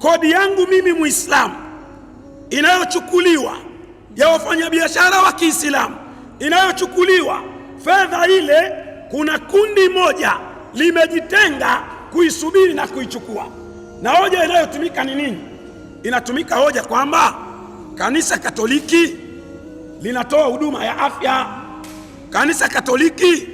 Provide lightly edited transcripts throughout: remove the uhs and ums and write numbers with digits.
kodi yangu mimi Muislamu inayochukuliwa ya wafanyabiashara wa Kiislamu inayochukuliwa, fedha ile kuna kundi moja limejitenga kuisubiri na kuichukua. Na hoja inayotumika ni nini? Inatumika hoja kwamba kanisa Katoliki linatoa huduma ya afya, kanisa Katoliki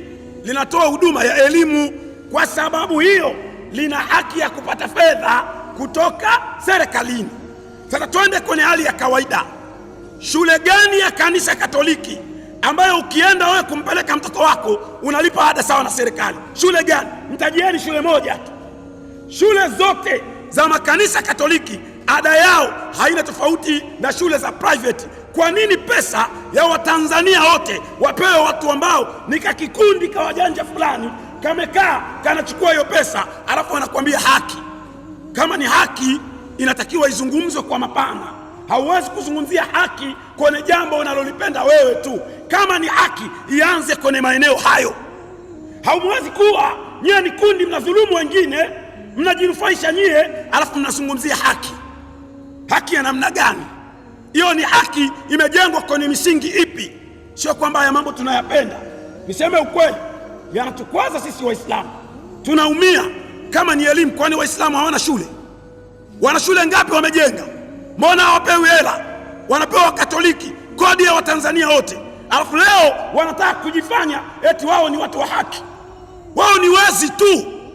linatoa huduma ya elimu, kwa sababu hiyo lina haki ya kupata fedha kutoka serikalini. Sasa twende kwenye hali ya kawaida. Shule gani ya kanisa Katoliki ambayo ukienda wewe kumpeleka mtoto wako unalipa ada sawa na serikali? Shule gani? Mtajieni shule moja tu. Shule zote za makanisa Katoliki ada yao haina tofauti na shule za private. Kwa nini pesa ya Watanzania wote wapewe watu ambao ni kakikundi ka wajanja fulani kamekaa kanachukua hiyo pesa, alafu wanakuambia haki? Kama ni haki inatakiwa izungumzwe kwa mapana. Hauwezi kuzungumzia haki kwenye jambo unalolipenda wewe tu. Kama ni haki ianze kwenye maeneo hayo. Haumwezi kuwa nyie ni kundi mnadhulumu wengine, mnajinufaisha nyie, alafu mnazungumzia haki. Haki ya namna gani? Hiyo ni haki imejengwa kwenye misingi ipi? Sio kwamba haya mambo tunayapenda. Niseme ukweli, yanatukwaza sisi Waislamu, tunaumia. Kama ni elimu, kwani Waislamu hawana shule? Wana shule ngapi wamejenga? Mbona hawapewi hela? Wanapewa Katoliki, kodi ya Watanzania wote. Alafu leo wanataka kujifanya eti wao ni watu wa haki. Wao ni wezi tu.